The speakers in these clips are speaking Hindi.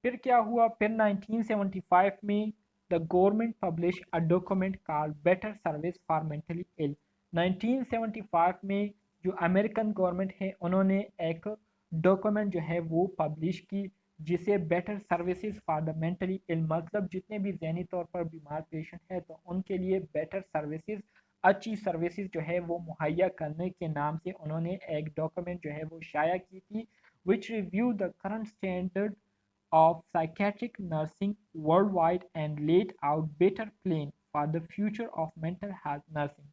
फिर क्या हुआ, फिर 1975 में the government publish a document called better service for mentally ill. 1975 में जो अमेरिकन गवर्नमेंट है उन्होंने एक डॉक्यूमेंट जो है वो पब्लिश की, जिसे better services for the mentally ill, मतलब जितने भी जहनी तौर पर बीमार पेशेंट है तो उनके लिए बेटर सर्विसेज, अच्छी सर्विसेज जो है वो मुहैया करने के नाम से उन्होंने एक डॉक्यूमेंट जो है वो शाया की थी, which review the current standard of psychiatric nursing worldwide and laid out better plan for the future of mental health nursing।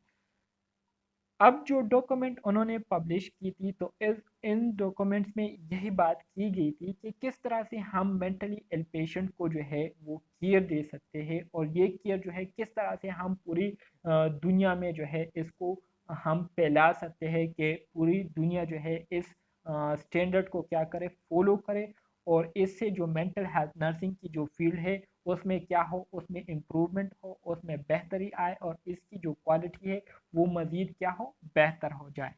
अब जो डॉक्यूमेंट उन्होंने पब्लिश की थी तो इस इन डॉक्यूमेंट्स में यही बात की गई थी कि किस तरह से हम मेंटली इल पेशेंट को जो है वो केयर दे सकते हैं, और ये केयर जो है किस तरह से हम पूरी दुनिया में जो है इसको हम फैला सकते हैं कि पूरी दुनिया जो है इस स्टैंडर्ड को क्या करे, फॉलो करे, और इससे जो मेंटल हेल्थ नर्सिंग की जो फील्ड है उसमें क्या हो, उसमें इम्प्रूवमेंट हो, उसमें बेहतरी आए, और इसकी जो क्वालिटी है वो मज़ीद क्या हो, बेहतर हो जाए।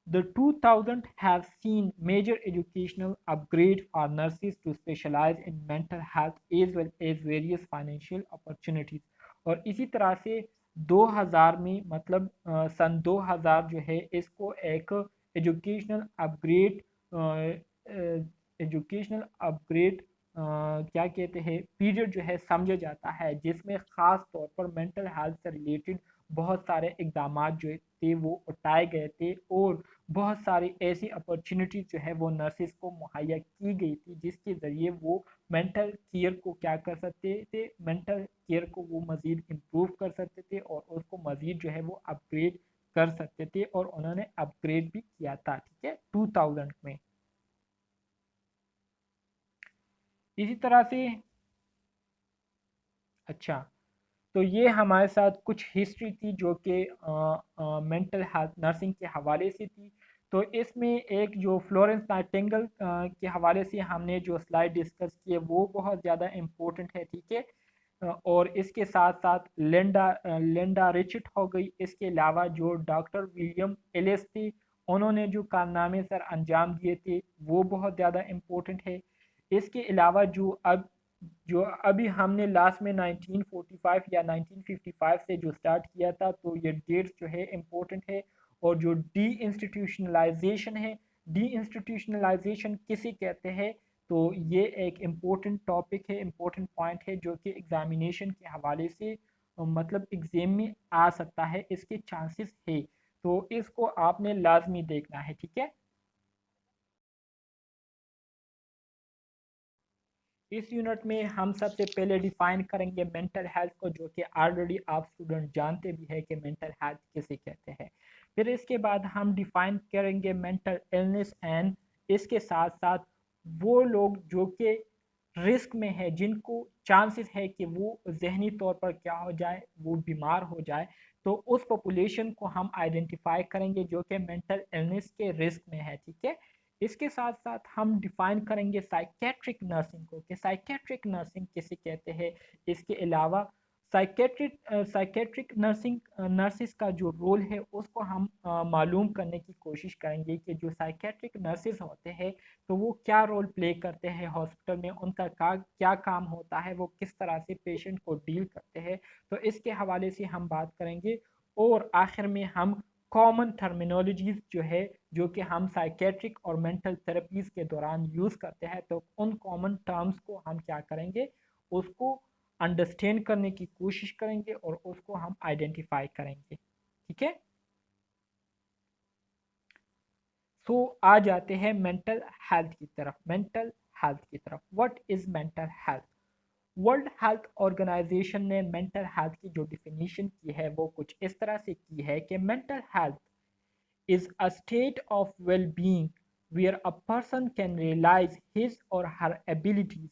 The 2000 have seen major educational upgrade for nurses to specialize in mental health as well as various financial opportunities। और इसी तरह से 2000 में मतलब सन 2000 जो है इसको एक एजुकेशनल अपग्रेड एजुकेशनल अपग्रेड क्या कहते हैं पीरियड जो है समझा जाता है, जिसमें ख़ास तौर पर मेंटल हेल्थ से रिलेटेड बहुत सारे इकदाम जो थे वो उठाए गए थे, और बहुत सारी ऐसी अपॉर्चुनिटीज जो है वो नर्सिस को मुहैया की गई थी, जिसके ज़रिए वो मेंटल केयर को क्या कर सकते थे, मेंटल केयर को वो मज़ीद इम्प्रूव कर सकते थे और उसको मज़ीद जो है वो अपग्रेड कर सकते थे, और उन्होंने अपग्रेड भी किया था, ठीक है, 2000 में। इसी तरह से अच्छा, तो ये हमारे साथ कुछ हिस्ट्री थी जो कि मेंटल हेल्थ नर्सिंग के हवाले से थी। तो इसमें एक जो फ्लोरेंस नाइटिंगेल के हवाले से हमने जो स्लाइड डिस्कस की है वो बहुत ज़्यादा इम्पोर्टेंट है, ठीक है। और इसके साथ साथ लिंडा रिचर्ड हो गई। इसके अलावा जो डॉक्टर विलियम एलिस थे उन्होंने जो कारनामे सर अंजाम दिए थे वो बहुत ज़्यादा इम्पोर्टेंट है। इसके अलावा जो अभी हमने लास्ट में 1945 या 1955 से जो स्टार्ट किया था, तो ये डेट्स जो है इम्पोर्टेंट है। और जो डी इंस्टीट्यूशनलाइजेशन है, डी इंस्टीट्यूशनलाइजेशन किसे कहते हैं, तो ये एक इम्पोर्टेंट टॉपिक है, इम्पोर्टेंट पॉइंट है जो कि एग्जामिनेशन के हवाले से मतलब एग्जाम में आ सकता है, इसके चांसेस है, तो इसको आपने लाजमी देखना है, ठीक है। इस यूनिट में हम सबसे पहले डिफाइन करेंगे मेंटल हेल्थ को, जो कि ऑलरेडी आप स्टूडेंट जानते भी है कि मेंटल हेल्थ किसे कहते हैं। फिर इसके बाद हम डिफाइन करेंगे मेंटल इलनेस, एंड इसके साथ साथ वो लोग जो कि रिस्क में है, जिनको चांसेस है कि वो जहनी तौर पर क्या हो जाए, वो बीमार हो जाए, तो उस पॉपुलेशन को हम आइडेंटिफाई करेंगे जो कि मेंटल इलनेस के रिस्क में है, ठीक है। इसके साथ साथ हम डिफाइन करेंगे साइकेट्रिक नर्सिंग को, कि साइकेट्रिक नर्सिंग किसे कहते हैं। इसके अलावा साइकेट्रिक नर्सिंग नर्सिस का जो रोल है उसको हम मालूम करने की कोशिश करेंगे कि जो साइकेट्रिक नर्सिस होते हैं तो वो क्या रोल प्ले करते हैं हॉस्पिटल में, उनका क्या काम होता है, वो किस तरह से पेशेंट को डील करते हैं, तो इसके हवाले से हम बात करेंगे। और आखिर में हम कॉमन टर्मिनोलॉजीज जो है, जो कि हम साइकेट्रिक और मेंटल थेरेपीज के दौरान यूज़ करते हैं, तो उन कॉमन टर्म्स को हम क्या करेंगे, उसको अंडरस्टैंड करने की कोशिश करेंगे और उसको हम आइडेंटिफाई करेंगे, ठीक है। सो आ जाते हैं मेंटल हेल्थ की तरफ। मेंटल हेल्थ की तरफ, what is mental health. World health organisation ने मेंटल हेल्थ की जो डिफिनीशन की है वो कुछ इस तरह से की है कि mental health is a state of well-being where a person can realize his or her abilities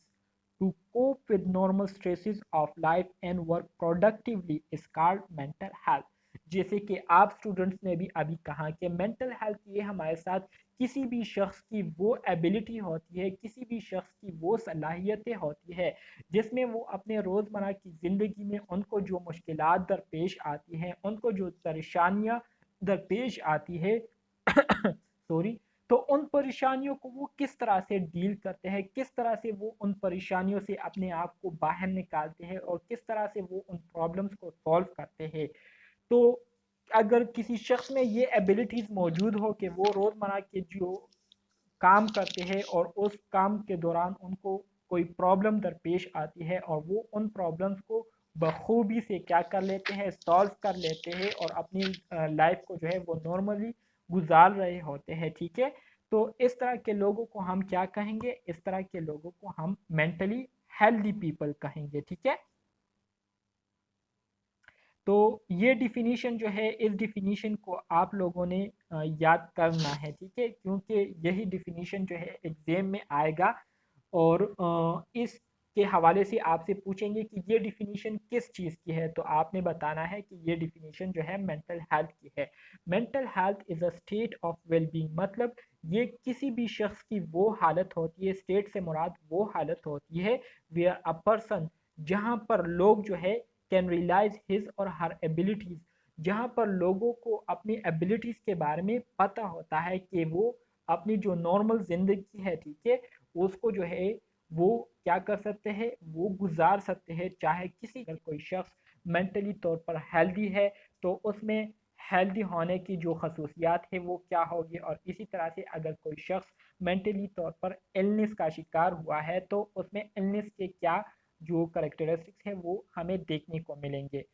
to cope with normal stresses of life and work productively is called mental health। जैसे कि आप स्टूडेंट्स ने भी अभी कहा कि मेंटल हेल्थ ये हमारे साथ किसी भी शख्स की वो एबिलिटी होती है, किसी भी शख्स की वो सलाहियतें होती है जिसमें वो अपने रोज़मर्रा की ज़िंदगी में उनको जो मुश्किलात दरपेश आती हैं, उनको जो परेशानियाँ दरपेश आती है सॉरी, तो उन परेशानियों को वो किस तरह से डील करते हैं, किस तरह से वो उन परेशानियों से अपने आप को बाहर निकालते हैं और किस तरह से वो उन प्रॉब्लम्स को सॉल्व करते हैं। तो अगर किसी शख्स में ये एबिलिटीज़ मौजूद हो कि वो रोज़मर्रा के जो काम करते हैं और उस काम के दौरान उनको कोई प्रॉब्लम दरपेश आती है और वो उन प्रॉब्लम्स को बखूबी से क्या कर लेते हैं, सॉल्व कर लेते हैं और अपनी लाइफ को जो है वो नॉर्मली गुजार रहे होते हैं। ठीक है, तो इस तरह के लोगों को हम क्या कहेंगे, इस तरह के लोगों को हम मेंटली हेल्दी पीपल कहेंगे। ठीक है, तो ये डिफिनीशन जो है, इस डिफिनीशन को आप लोगों ने याद करना है। ठीक है, क्योंकि यही डिफिनीशन जो है एग्जाम में आएगा और इसके हवाले से आपसे पूछेंगे कि ये डिफिनीशन किस चीज़ की है, तो आपने बताना है कि ये डिफिनीशन जो है मेंटल हेल्थ की है। Mental health is a state of wellbeing, मतलब ये किसी भी शख्स की वो हालत होती है, स्टेट से मुराद वो हालत होती है वेयर अ पर्सन, जहाँ पर लोग जो है कैन रियलाइज हिज और हर एबिलिटीज, जहाँ पर लोगों को अपनी एबिलिटीज के बारे में पता होता है कि वो अपनी जो नॉर्मल जिंदगी है, ठीक है, उसको जो है वो क्या कर सकते हैं, वो गुजार सकते हैं। चाहे किसी अगर कोई शख्स मेंटली तौर पर हेल्दी है तो उसमें हेल्दी होने की जो खसूसियात है वो क्या होगी, और इसी तरह से अगर कोई शख्स मेंटली तौर पर इलनेस का शिकार हुआ है तो उसमें इलनेस के क्या जो करेक्टरिस्टिक्स है वो हमें देखने को मिलेंगे।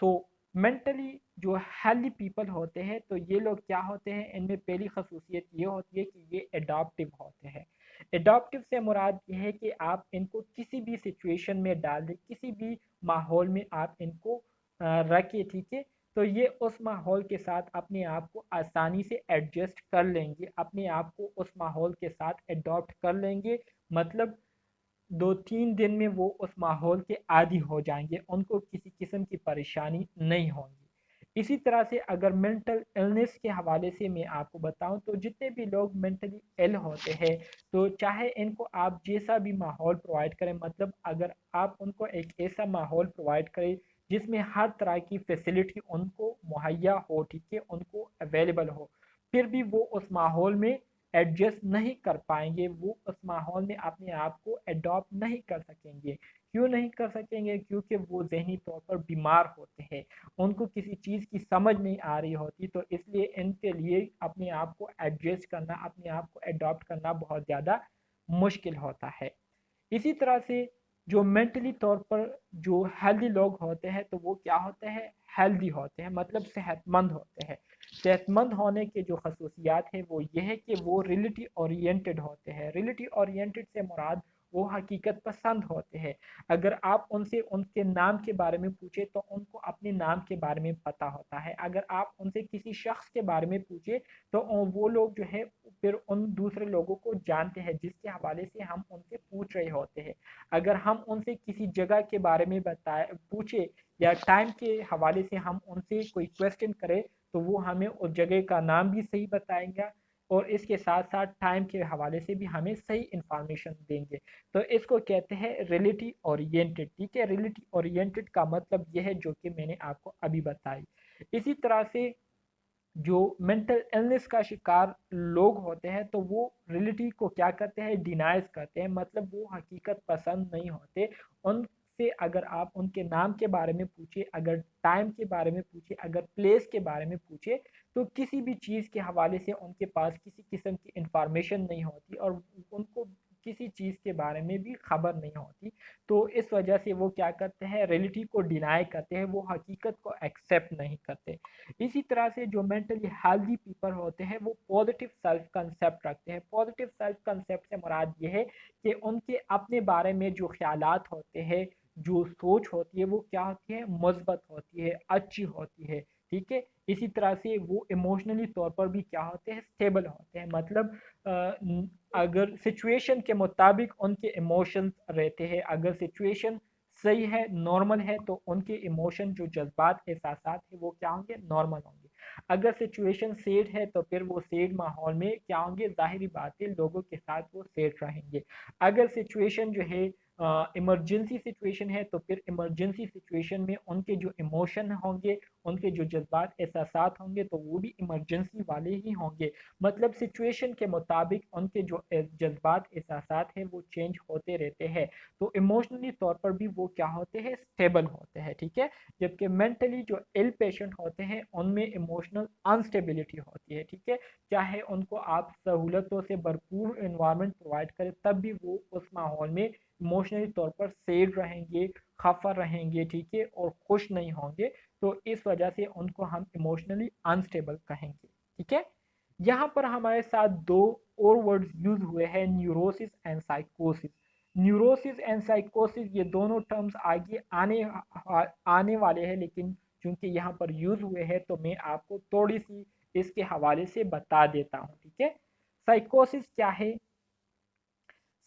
तो मेंटली जो हेल्दी पीपल होते हैं तो ये लोग क्या होते हैं, इनमें पहली खसूसियत ये होती है कि ये एडॉप्टिव होते हैं। एडॉप्टिव से मुराद ये है कि आप इनको किसी भी सिचुएशन में डाल दें, किसी भी माहौल में आप इनको रखें, ठीक है, तो ये उस माहौल के साथ अपने आप को आसानी से एडजस्ट कर लेंगे, अपने आप को उस माहौल के साथ एडॉप्ट कर लेंगे। मतलब 2-3 दिन में वो उस माहौल के आदी हो जाएंगे, उनको किसी किस्म की परेशानी नहीं होगी। इसी तरह से अगर मेंटल इलनेस के हवाले से मैं आपको बताऊं तो जितने भी लोग मेंटली इल होते हैं तो चाहे इनको आप जैसा भी माहौल प्रोवाइड करें, मतलब अगर आप उनको एक ऐसा माहौल प्रोवाइड करें जिसमें हर तरह की फैसिलिटी उनको मुहैया हो, ठीक है, उनको अवेलेबल हो, फिर भी वो उस माहौल में एडजस्ट नहीं कर पाएंगे, वो उस माहौल में अपने आप को एडॉप्ट नहीं कर सकेंगे। क्यों नहीं कर सकेंगे, क्योंकि वो जहनी तौर पर बीमार होते हैं, उनको किसी चीज़ की समझ नहीं आ रही होती, तो इसलिए इनके लिए अपने आप को एडजस्ट करना, अपने आप को एडॉप्ट करना बहुत ज़्यादा मुश्किल होता है। इसी तरह से जो मेंटली तौर पर जो हेल्दी लोग होते हैं तो वो क्या होते हैं, हेल्दी होते हैं, मतलब सेहतमंद होते हैं। सेहतमंद होने के जो खसूसियात है वो ये है कि वो रियलिटी ओरिएंटेड होते हैं। रियलिटी ओरिएंटेड से मुराद वो हकीकत पसंद होते हैं। अगर आप उनसे उनके नाम के बारे में पूछे तो उनको अपने नाम के बारे में पता होता है। अगर आप उनसे किसी शख्स के बारे में पूछे तो वो लोग जो है फिर उन दूसरे लोगों को जानते हैं जिसके हवाले से हम उनसे पूछ रहे होते हैं। अगर हम उनसे किसी जगह के बारे में बताए पूछे या टाइम के हवाले से हम उनसे कोई क्वेश्चन करें तो वो हमें उस जगह का नाम भी सही बताएंगे और इसके साथ साथ टाइम के हवाले से भी हमें सही इंफॉर्मेशन देंगे। तो इसको कहते हैं रिलेटिव ओरिएंटेड। ठीक है, रिलेटिव ओरिएंटेड का मतलब यह है जो कि मैंने आपको अभी बताई। इसी तरह से जो मेंटल इलनेस का शिकार लोग होते हैं तो वो रियलिटी को क्या करते हैं, डिनाइज करते हैं, मतलब वो हकीकत पसंद नहीं होते। उनसे अगर आप उनके नाम के बारे में पूछे, अगर टाइम के बारे में पूछे, अगर प्लेस के बारे में पूछे तो किसी भी चीज़ के हवाले से उनके पास किसी किस्म की इंफॉर्मेशन नहीं होती और उनको किसी चीज़ के बारे में भी खबर नहीं होती। तो इस वजह से वो क्या करते हैं, रियलिटी को डिनाई करते हैं, वो हकीकत को एक्सेप्ट नहीं करते। इसी तरह से जो मेंटली हेल्दी पीपल होते हैं वो पॉजिटिव सेल्फ कंसेप्ट रखते हैं। पॉजिटिव सेल्फ कंसेप्ट से मुराद ये है कि उनके अपने बारे में जो ख्यालात होते हैं, जो सोच होती है वो क्या होती है, मस्बत होती है, अच्छी होती है। ठीक है, इसी तरह से वो इमोशनली तौर पर भी क्या होते हैं, स्टेबल होते हैं, मतलब अगर सिचुएशन के मुताबिक उनके इमोशंस रहते हैं, अगर सिचुएशन सही है, नॉर्मल है, तो उनके इमोशन जो जज्बात एहसासात है वो क्या होंगे, नॉर्मल होंगे। अगर सिचुएशन सेड है तो फिर वो सेड माहौल में क्या होंगे, जाहिरी बात है लोगों के साथ वो सेड रहेंगे। अगर सिचुएशन जो है इमरजेंसी सिचुएशन है तो फिर इमरजेंसी सिचुएशन में उनके जो इमोशन होंगे, उनके जो जज्बात एहसासात होंगे तो वो भी इमरजेंसी वाले ही होंगे। मतलब सिचुएशन के मुताबिक उनके जो जज्बात एहसासात हैं वो चेंज होते रहते हैं। तो इमोशनली तौर पर भी वो क्या होते हैं, स्टेबल होते हैं, ठीक है। जबकि मेंटली जो इल पेशेंट होते हैं उनमें इमोशनल अनस्टेबिलिटी होती है, ठीक है। चाहे उनको आप सहूलतों से भरपूर इन्वायरमेंट प्रोवाइड करें तब भी वो उस माहौल में इमोशनली तौर पर सैड रहेंगे, खफा रहेंगे, ठीक है, और खुश नहीं होंगे। तो इस वजह से उनको हम इमोशनली अनस्टेबल कहेंगे, ठीक है। यहाँ पर हमारे साथ दो और वर्ड्स यूज हुए हैं, न्यूरोसिस एंड साइकोसिस। न्यूरोसिस एंड साइकोसिस ये दोनों टर्म्स आगे आने वाले हैं, लेकिन चूंकि यहाँ पर यूज हुए हैं तो मैं आपको थोड़ी सी इसके हवाले से बता देता हूँ, ठीक है। साइकोसिस क्या है?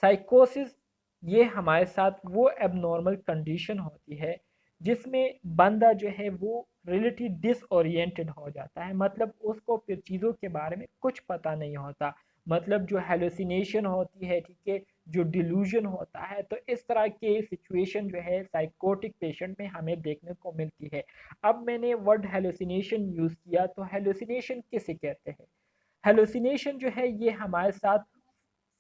साइकोसिस ये हमारे साथ वो एबनॉर्मल कंडीशन होती है जिसमें बंदा जो है वो रिलेटिव डिसओरिएंटेड हो जाता है। मतलब उसको फिर चीज़ों के बारे में कुछ पता नहीं होता। मतलब जो हेलुसिनेशन होती है, ठीक है, जो डिल्यूजन होता है, तो इस तरह के सिचुएशन जो है साइकोटिक पेशेंट में हमें देखने को मिलती है। अब मैंने वर्ड हेलुसिनेशन यूज़ किया, तो हेलुसिनेशन किसे कहते हैं? हेलुसिनेशन जो है ये हमारे साथ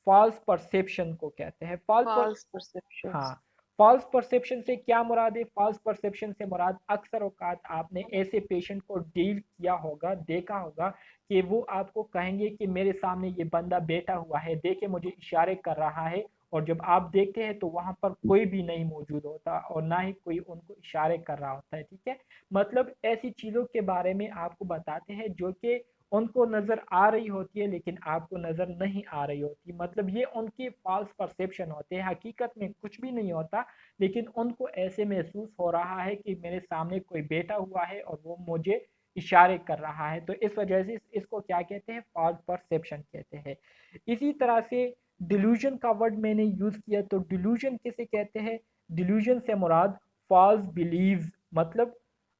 फॉल्स परसेप्शन को कहते हैं। False perceptions. हाँ, फॉल्स परसेप्शन से क्या मुराद है? फॉल्स परसेप्शन से मुराद अक्सर औकात आपने ऐसे पेशेंट को डील किया होगा, देखा होगा कि वो आपको कहेंगे कि मेरे सामने ये बंदा बैठा हुआ है, देखे मुझे इशारे कर रहा है, और जब आप देखते हैं तो वहां पर कोई भी नहीं मौजूद होता और ना ही कोई उनको इशारे कर रहा होता है, ठीक है। मतलब ऐसी चीजों के बारे में आपको बताते हैं जो कि उनको नजर आ रही होती है लेकिन आपको नजर नहीं आ रही होती। मतलब ये उनकी फॉल्स परसेप्शन होते हैं, हकीकत में कुछ भी नहीं होता, लेकिन उनको ऐसे महसूस हो रहा है कि मेरे सामने कोई बैठा हुआ है और वो मुझे इशारे कर रहा है। तो इस वजह से इसको क्या कहते हैं? फॉल्स परसेप्शन कहते हैं। इसी तरह से डिल्यूजन का वर्ड मैंने यूज किया, तो डिल्यूजन किसे कहते हैं? डिल्यूजन से मुराद फॉल्स बिलीव। मतलब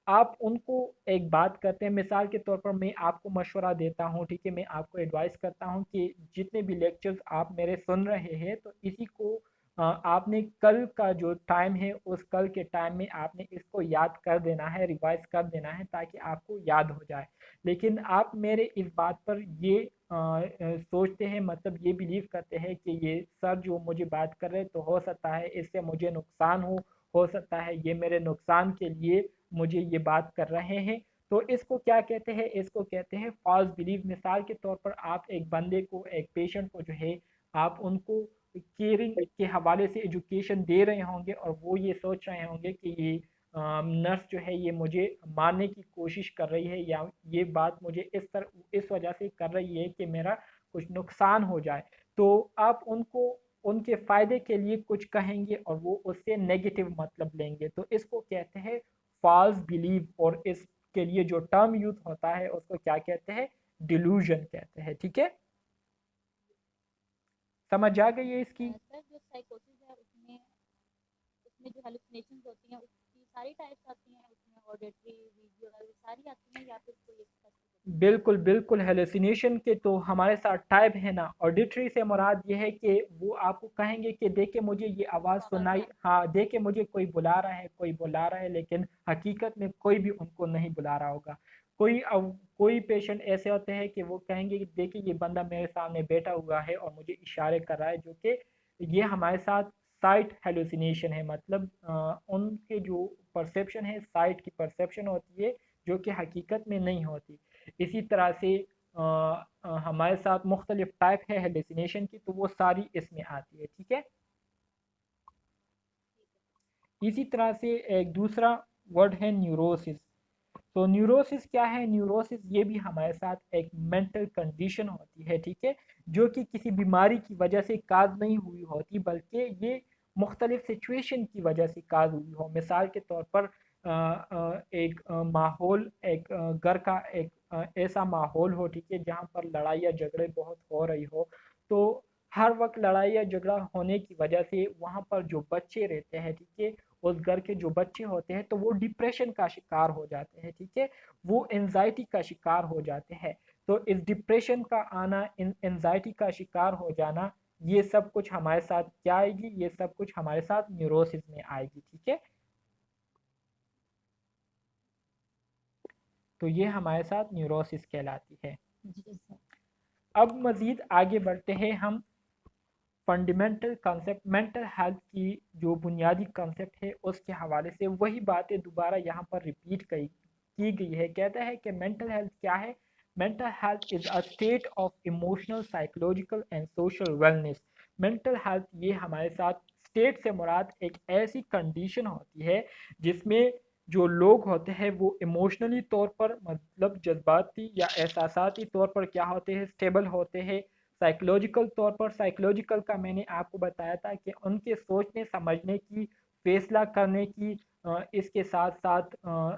आप उनको एक बात करते हैं, मिसाल के तौर पर मैं आपको मशवरा देता हूँ, ठीक है, मैं आपको एडवाइस करता हूँ कि जितने भी लेक्चर्स आप मेरे सुन रहे हैं तो इसी को आपने कल का जो टाइम है उस कल के टाइम में आपने इसको याद कर देना है, रिवाइज कर देना है, ताकि आपको याद हो जाए। लेकिन आप मेरे इस बात पर ये सोचते हैं, मतलब ये बिलीव करते हैं कि ये सर जो मुझे बात कर रहे हैं तो हो सकता है इससे मुझे नुकसान हो सकता है ये मेरे नुकसान के लिए मुझे ये बात कर रहे हैं। तो इसको क्या कहते हैं? इसको कहते हैं फॉल्स बिलीव। मिसाल के तौर पर आप एक बंदे को, एक पेशेंट को जो है, आप उनको केयरिंग के हवाले से एजुकेशन दे रहे होंगे और वो ये सोच रहे होंगे कि ये नर्स जो है ये मुझे मारने की कोशिश कर रही है, या ये बात मुझे इस वजह से कर रही है कि मेरा कुछ नुकसान हो जाए। तो आप उनको उनके फायदे के लिए कुछ कहेंगे और वो उससे नेगेटिव मतलब लेंगे। तो इसको कहते हैं फॉल्स बिलीव, और इसके लिए जो टर्म यूज होता है उसको क्या कहते हैं? डिल्यूजन कहते हैं, ठीक है। समझ आ गई है इसकी? सर जो साइकोसिस है उसमें उसमें जो हेलुसिनेशंस होती हैं उसकी सारी टाइप्स आती हैं, उसमें ऑडिटरी, विजुअल सारी आती हैं या फिर कोई एक स्पेसिफिक? बिल्कुल बिल्कुल, हेलुसिनेशन के तो हमारे साथ टाइप है ना। ऑडिटरी से मुराद ये है कि वो आपको कहेंगे कि देखे मुझे ये आवाज़ सुनाई, हाँ देखे मुझे कोई बुला रहा है, कोई बुला रहा है, लेकिन हकीकत में कोई भी उनको नहीं बुला रहा होगा। कोई पेशेंट ऐसे होते हैं कि वो कहेंगे कि देखिए ये बंदा मेरे सामने बैठा हुआ है और मुझे इशारे कर रहा है, जो कि ये हमारे साथ साइट हेलुसिनेशन है। मतलब उनके जो परसेप्शन है, साइट की परसेप्शन होती है, जो कि हकीकत में नहीं होती। इसी तरह से हमारे साथ मुख्तलिफ टाइप है हेलुसिनेशन की, तो वो सारी इसमें आती है, ठीक है। इसी तरह से एक दूसरा वर्ड है न्यूरोसिस। तो न्यूरोसिस क्या है? न्यूरोसिस ये भी हमारे साथ एक मेंटल कंडीशन होती है, ठीक है, जो कि किसी बीमारी की वजह से काज नहीं हुई होती, बल्कि ये मुख्तलिफ सिचुएशन की वजह से काज हुई हो। मिसाल के तौर पर एक माहौल, एक घर का एक ऐसा माहौल हो, ठीक है, जहाँ पर लड़ाई या झगड़े बहुत हो रही हो। तो हर वक्त लड़ाई या झगड़ा होने की वजह से वहाँ पर जो बच्चे रहते हैं, ठीक है, उस घर के जो बच्चे होते हैं तो वो डिप्रेशन का शिकार हो जाते हैं, ठीक है, वो एंजाइटी का शिकार हो जाते हैं। तो इस डिप्रेशन का आना, इन एंजाइटी का शिकार हो जाना, ये सब कुछ हमारे साथ क्या आएगी, ये सब कुछ हमारे साथ न्यूरोसिस में आएगी। ठीक है, तो ये हमारे साथ न्यूरोसिस कहलाती है। जी सर। अब मज़ीद आगे बढ़ते हैं हम फंडामेंटल कॉन्सेप्ट मेंटल हेल्थ की जो बुनियादी कॉन्सेप्ट है उसके हवाले से वही बातें दोबारा यहाँ पर रिपीट की गई है। कहता है कि मेंटल हेल्थ क्या है। Mental health is a state of emotional psychological and social wellness. Mental health ये हमारे साथ स्टेट से मुराद एक ऐसी कंडीशन होती है जिसमें जो लोग होते हैं वो इमोशनली तौर पर मतलब जज्बाती या एहसासाती तौर पर क्या होते हैं, स्टेबल होते हैं। साइकोलॉजिकल तौर पर, साइकोलॉजिकल का मैंने आपको बताया था कि उनके सोचने समझने की, फैसला करने की, इसके साथ साथ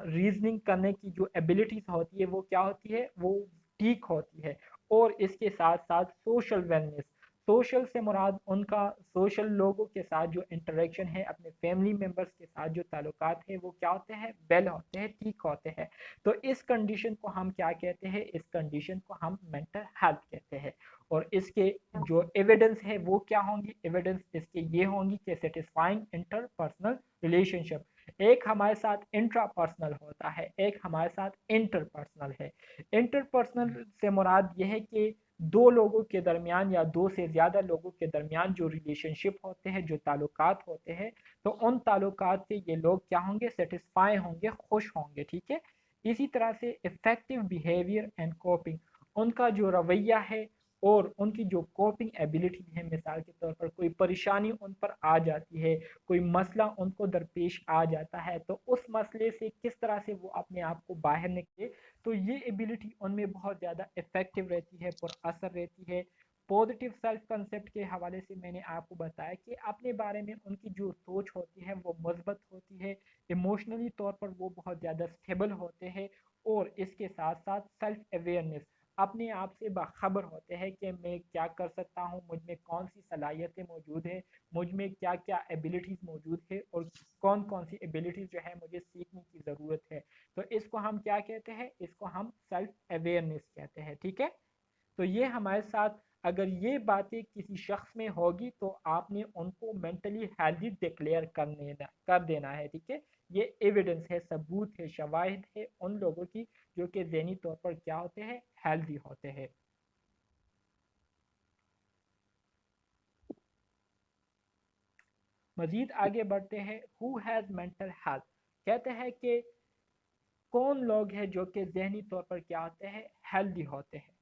रीजनिंग करने की जो एबिलिटीज होती है वो क्या होती है, वो ठीक होती है। और इसके साथ साथ सोशल वेलनेस, सोशल से मुराद उनका सोशल लोगों के साथ जो इंटरेक्शन है, अपने फैमिली मेम्बर्स के साथ जो ताल्लुकात है वो क्या होते हैं, वेल होते हैं, ठीक होते हैं। तो इस कंडीशन को हम क्या कहते हैं, इस कंडीशन को हम मेंटल हेल्थ कहते हैं। और इसके जो एविडेंस है वो क्या होंगी, एविडेंस इसके ये होंगी कि सेटिस्फाइंग इंटरपर्सनल रिलेशनशिप, एक हमारे साथ इंट्रापर्सनल होता है, एक हमारे साथ इंटरपर्सनल है। इंटरपर्सनल से मुराद यह है कि दो लोगों के दरमियान या दो से ज़्यादा लोगों के दरमियान जो रिलेशनशिप होते हैं, जो ताल्लुकात होते हैं, तो उन ताल्लुकात से ये लोग क्या होंगे, सेटिस्फाई होंगे, खुश होंगे। ठीक है, इसी तरह से इफेक्टिव बिहेवियर एंड कोपिंग, उनका जो रवैया है और उनकी जो कोपिंग एबिलिटी है, मिसाल के तौर पर कोई परेशानी उन पर आ जाती है, कोई मसला उनको दरपेश आ जाता है, तो उस मसले से किस तरह से वो अपने आप को बाहर निकले, तो ये एबिलिटी उनमें बहुत ज़्यादा इफेक्टिव रहती है, पर असर रहती है। पॉजिटिव सेल्फ कंसेप्ट के हवाले से मैंने आपको बताया कि अपने बारे में उनकी जो सोच होती है वो मजबूत होती है, इमोशनली तौर पर वो बहुत ज़्यादा स्टेबल होते हैं। और इसके साथ साथ सेल्फ अवेयरनेस, अपने आप से बाखबर होते हैं कि मैं क्या कर सकता हूँ, मुझ में कौन सी सलाहियतें मौजूद है, मुझ में क्या क्या एबिलिटीज़ मौजूद है और कौन कौन सी एबिलिटीज़ जो है मुझे सीखने की ज़रूरत है। तो इसको हम क्या कहते हैं, इसको हम सेल्फ अवेयरनेस कहते हैं। ठीक है, तो ये हमारे साथ अगर ये बातें किसी शख्स में होगी तो आपने उनको मेंटली हेल्दी डिक्लेयर कर देना है। ठीक है, ये एविडेंस है, सबूत है, शवाहिद है उन लोगों की जो कि ज़हनी तौर पर क्या होते हैं, हेल्दी होते हैं। मजीद आगे बढ़ते हैं, हु हैज़ मेंटल हेल्थ, कहते हैं कि कौन लोग हैं जो कि ज़हनी तौर पर क्या होते हैं, हेल्दी होते हैं।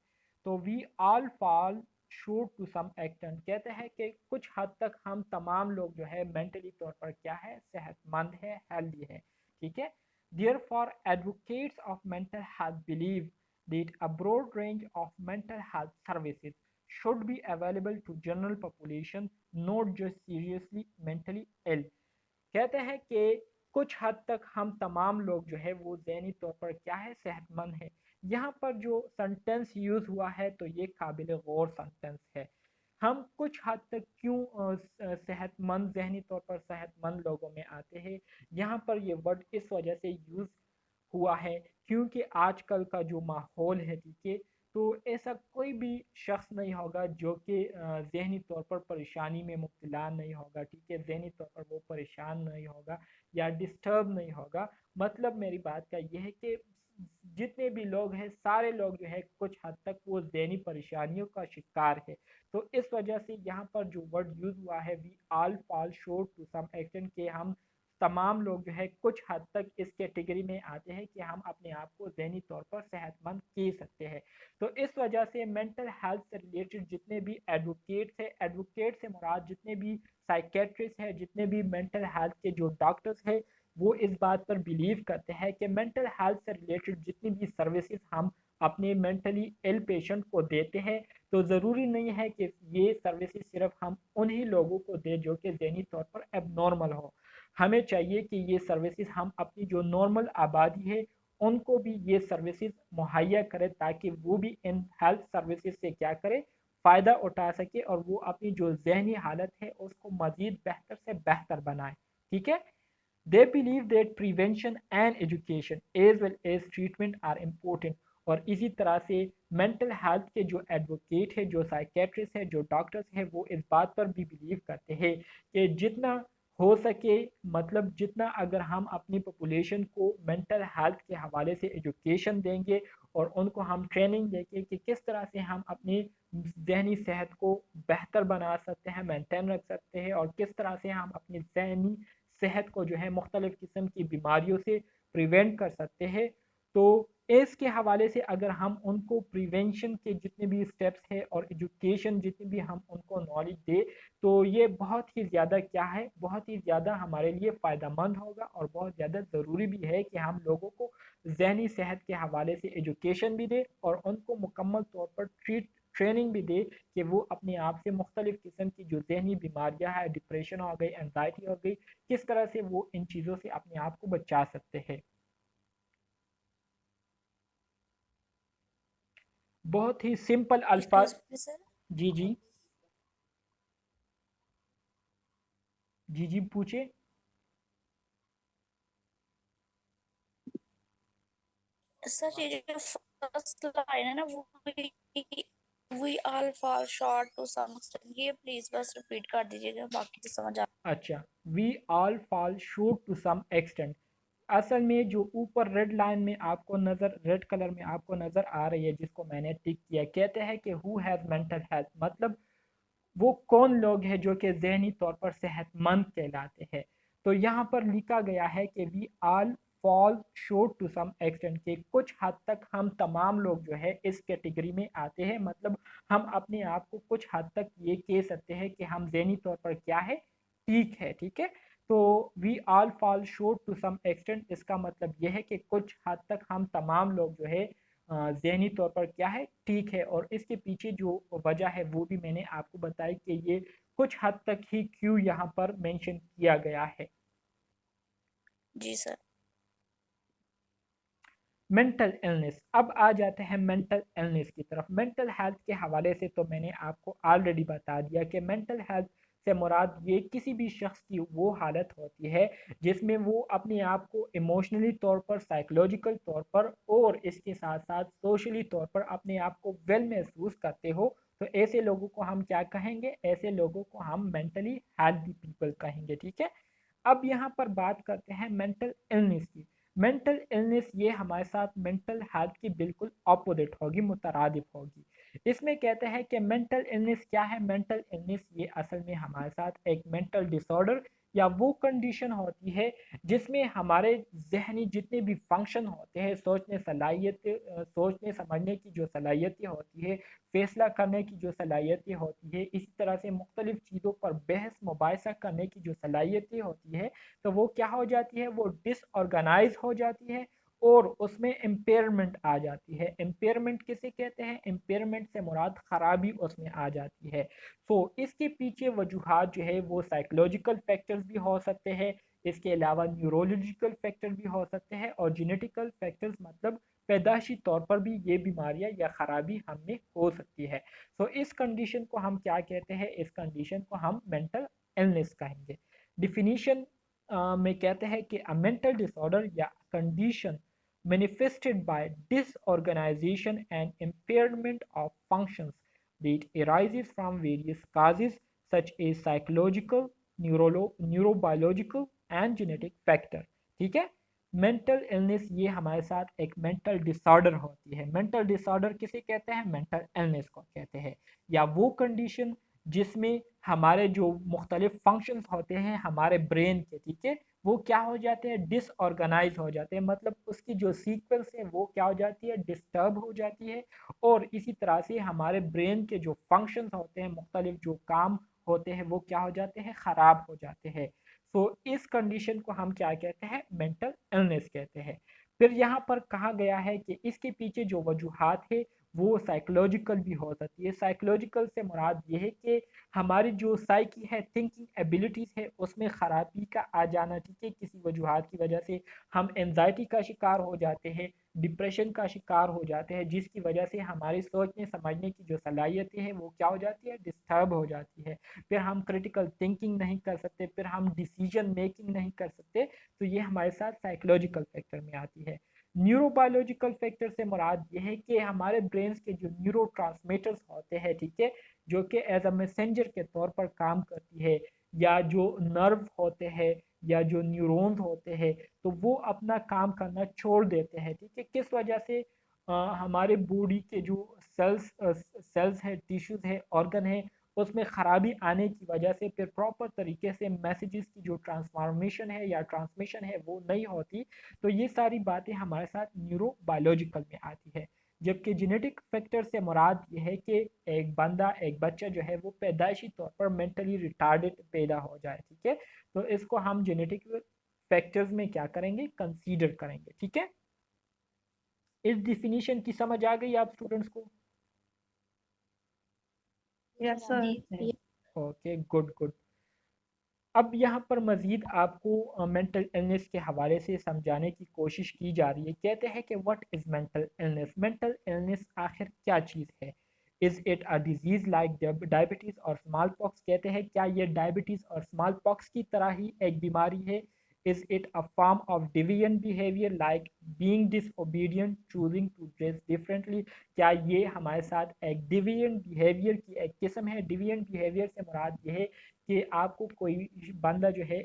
तो we all fall short to some extent, कहते हैं कि कुछ हद तक हम तमाम लोग जो है मेंटली तौर पर क्या है, सेहतमंद है, हेल्दी है। ठीक है, therefore advocates of mental health believe that a broad range of mental health services should be available to general population, not just seriously mentally ill। कहते हैं कि कुछ हद तक हम तमाम लोग जो है वो ज़हनी तौर पर क्या है, सेहतमंद है। यहाँ पर जो सेंटेंस यूज़ हुआ है तो ये काबिल गौर सेंटेंस है। हम कुछ हद तक क्यों सेहतमंद, ज़हनी तौर पर सेहतमंद लोगों में आते हैं, यहाँ पर ये वर्ड इस वजह से यूज़ हुआ है क्योंकि आजकल का जो माहौल है, ठीक है, तो ऐसा कोई भी शख्स नहीं होगा जो कि ज़हनी तौर पर परेशानी में मुब्तला नहीं होगा। ठीक है, ज़हनी तौर पर वो परेशान नहीं होगा या डिस्टर्ब नहीं होगा। मतलब मेरी बात का ये है कि जितने भी लोग हैं सारे लोग जो है कुछ हद तक वो ज़हनी परेशानियों का शिकार है। तो इस वजह से यहाँ पर जो वर्ड यूज़ हुआ है, we all fall short to some extent, के हम तमाम लोग जो है कुछ हद तक इस कैटेगरी में आते हैं कि हम अपने आप को ज़हनी तौर पर सेहतमंद कह सकते हैं। तो इस वजह से मेंटल हेल्थ से रिलेटेड जितने भी एडवोकेट्स हैं, एडवोकेट से मुराद जितने भी साइकेट्रिस्ट हैं, जितने भी मेंटल हेल्थ के जो डॉक्टर्स हैं, वो इस बात पर बिलीव करते हैं कि मेंटल हेल्थ से रिलेटेड जितनी भी सर्विसेज हम अपने मेंटली इल पेशेंट को देते हैं, तो ज़रूरी नहीं है कि ये सर्विसेज सिर्फ हम उन्हीं लोगों को दें जो कि ज़हनी तौर पर एबनॉर्मल हो। हमें चाहिए कि ये सर्विसेज हम अपनी जो नॉर्मल आबादी है उनको भी ये सर्विसेज मुहैया करें ताकि वो भी इन हेल्थ सर्विसेज से क्या करें, फ़ायदा उठा सके और वो अपनी जो ज़हनी हालत है उसको मज़ीद बेहतर से बेहतर बनाए। ठीक है, they believe that prevention and education as well as treatment are important. और इसी तरह से मेंटल हेल्थ के जो एडवोकेट है, जो साइकेट्रिस्ट है, जो डॉक्टर्स है, वो इस बात पर भी बिलीव करते हैं कि जितना हो सके, मतलब जितना अगर हम अपनी पॉपुलेशन को मेंटल हेल्थ के हवाले से एजुकेशन देंगे और उनको हम ट्रेनिंग देंगे कि किस तरह से हम अपनी जहनी सेहत को बेहतर बना सकते हैं, मेंटेन रख सकते हैं, और किस तरह से हम अपनी जहनी सेहत को जो है मुख्तलिफ किस्म की बीमारियों से प्रिवेंट कर सकते हैं। तो इसके हवाले से अगर हम उनको प्रिवेंशन के जितने भी स्टेप्स हैं और एजुकेशन जितनी भी हम उनको नॉलेज दे, तो ये बहुत ही ज़्यादा क्या है, बहुत ही ज़्यादा हमारे लिए फ़ायदेमंद होगा और बहुत ज़्यादा ज़रूरी भी है कि हम लोगों को जहनी सेहत के हवाले से एजुकेशन भी दे और उनको मुकम्मल तौर पर ट्रेनिंग भी दे कि वो अपने आप से मुख्तलिफ किस्म की जो जहनी बीमारियाँ हैं, डिप्रेशन हो गई, एनजाइटी हो गई, किस तरह से वो इन चीज़ों से अपने आप को बचा सकते हैं। बहुत ही सिंपल अल्फाज। Excuse me sir. जी जी। जी जी पूछे। सर ये जो फर्स्ट लाइन है ना, वो we all fall short to some extent, ये प्लीज बस रिपीट कर दीजिएगा, बाकी तो समझ आ। अच्छा, we all fall short to some extent. असल में जो ऊपर रेड लाइन में आपको नज़र, रेड कलर में आपको नज़र आ रही है, जिसको मैंने टिक किया, कहते हैं कि हु हैज़ मेंटल हेल्थ, मतलब वो कौन लोग हैं जो कि जहनी तौर पर सेहतमंद कहलाते हैं। तो यहाँ पर लिखा गया है कि we all fall short to some extent, के कुछ हद तक हम तमाम लोग जो है इस कैटेगरी में आते हैं, मतलब हम अपने आप को कुछ हद तक ये कह सकते हैं कि हम जहनी तौर पर क्या है, ठीक है, ठीक है। तो we all fall short to some extent, इसका मतलब यह है कि कुछ हद तक हम तमाम लोग जो है ज़हनी तौर पर क्या है, ठीक है। और इसके पीछे जो वजह है वो भी मैंने आपको बताई कि ये कुछ हद तक ही क्यों यहाँ पर मेंशन किया गया है। जी सर। मेंटल इलनेस, अब आ जाते हैं मेंटल इलनेस की तरफ। मेंटल हेल्थ के हवाले से तो मैंने आपको ऑलरेडी बता दिया कि मेंटल हेल्थ से मुराद ये किसी भी शख्स की वो हालत होती है जिसमें वो अपने आप को इमोशनली तौर पर, साइकोलॉजिकल तौर पर और इसके साथ साथ सोशली तौर पर अपने आप को वेल महसूस करते हो। तो ऐसे लोगों को हम क्या कहेंगे, ऐसे लोगों को हम मेंटली हेल्दी पीपल कहेंगे, ठीक है। अब यहाँ पर बात करते हैं मेंटल इलनेस की। मेंटल इलनेस ये हमारे साथ मेंटल हेल्थ की बिल्कुल अपोजिट होगी, मुतरादिफ होगी। इसमें कहते हैं कि मेंटल इलनेस क्या है। मेंटल इलनेस ये असल में हमारे साथ एक मेंटल डिसऑर्डर या वो कंडीशन होती है जिसमें हमारे जहनी जितने भी फंक्शन होते हैं, सोचने समझने की जो सलाहियतें होती है, फैसला करने की जो सलाहियतें होती है, इसी तरह से मुख्तलिफ चीज़ों पर बहस मुबाहिसा करने की जो सलाहियतें होती है, तो वो क्या हो जाती है, वो डिसऑर्गेनाइज हो जाती है और उसमें इम्पेयरमेंट आ जाती है। इम्पेयरमेंट किसे कहते हैं, इम्पेयरमेंट से मुराद खराबी उसमें आ जाती है। तो इसके पीछे वजूहात जो है वो साइकोलॉजिकल फैक्टर्स भी हो सकते हैं, इसके अलावा न्यूरोलॉजिकल फैक्टर भी हो सकते हैं, और जेनेटिकल फैक्टर्स मतलब पैदाशी तौर पर भी ये बीमारियां या खराबी हम में हो सकती है। तो इस कंडीशन को हम क्या कहते हैं, इस कंडीशन को हम मेंटल इलनेस कहेंगे। डिफिनीशन में कहते हैं कि अ मेंटल डिसऑर्डर या condition manifested by disorganization and impairment of functions that arises from various causes such as psychological, neurobiological and genetic factor। ठीक है। मेंटल इलनेस ये हमारे साथ एक मेंटल डिसऑर्डर होती है। मेंटल डिसऑर्डर किसे कहते हैं, मेंटल इलनेस को कहते हैं, या वो कंडीशन जिसमें हमारे जो मुख्तलिफ फंक्शंस होते हैं हमारे ब्रेन के, ठीक है, वो क्या हो जाते हैं, डिसऑर्गेनाइज हो जाते हैं, मतलब उसकी जो सीक्वेंस है वो क्या हो जाती है, डिस्टर्ब हो जाती है। और इसी तरह से हमारे ब्रेन के जो फंक्शंस होते हैं, मुख्तलिफ जो काम होते हैं, वो क्या हो जाते हैं, ख़राब हो जाते हैं। सो इस कंडीशन को हम क्या कहते हैं, मेंटल इलनेस कहते हैं। फिर यहाँ पर कहा गया है कि इसके पीछे जो वजूहात है वो साइकोलॉजिकल भी हो सकती है। साइकोलॉजिकल से मुराद ये है कि हमारी जो साइकी है, थिंकिंग एबिलिटीज़ है, उसमें ख़राबी का आ जाना, ठीक है, किसी वजूहात की वजह से हम एनजाइटी का शिकार हो जाते हैं, डिप्रेशन का शिकार हो जाते हैं, जिसकी वजह से हमारी सोचने समझने की जो सलाहियतें हैं वो क्या हो जाती है, डिस्टर्ब हो जाती है। फिर हम क्रिटिकल थिंकिंग नहीं कर सकते, फिर हम डिसीजन मेकिंग नहीं कर सकते। तो ये हमारे साथ साइकोलॉजिकल फैक्टर में आती है। न्यूरोबायोलॉजिकल फैक्टर से मुराद ये है कि हमारे ब्रेन्स के जो न्यूरो ट्रांसमीटर्स होते हैं, ठीक है, जो कि एज अ मैसेंजर के तौर पर काम करती है, या जो नर्व होते हैं या जो न्यूरॉन्स होते हैं, तो वो अपना काम करना छोड़ देते हैं, ठीक है। किस वजह से? हमारे बॉडी के जो सेल्स है, टिश्यूज है, ऑर्गन है, उसमें ख़राबी आने की वजह से फिर प्रॉपर तरीके से मैसेजेस की जो ट्रांसफॉर्मेशन है या ट्रांसमिशन है वो नहीं होती। तो ये सारी बातें हमारे साथ न्यूरोबायोलॉजिकल में आती है। जबकि जेनेटिक फैक्टर से मुराद ये है कि एक बंदा, एक बच्चा जो है वो पैदाइशी तौर पर मेंटली रिटार्डेड पैदा हो जाए, ठीक है। तो इसको हम जेनेटिक फैक्टर्स में क्या करेंगे? कंसीडर करेंगे, ठीक है। इस डिफिनीशन की समझ आ गई आप स्टूडेंट्स को? Yes sir sir. जी ओके, गुड गुड। अब यहाँ पर मज़ीद आपको मेंटल इलनेस के हवाले से समझाने की कोशिश की जा रही है। कहते हैं कि what is mental illness? Mental illness आखिर क्या चीज़ है? Is it a disease like diabetes और स्मॉल पॉक्स? कहते हैं क्या ये डायबिटीज़ और स्मॉल पॉक्स की तरह ही एक बीमारी है? Is it a form of deviant behaviour like being disobedient, choosing to dress differently? क्या ये हमारे साथ एक डिविएंट बिहेवियर की एक किस्म है? डिविएंट बिहेवियर से मुराद ये है कि आपको कोई बंदा जो है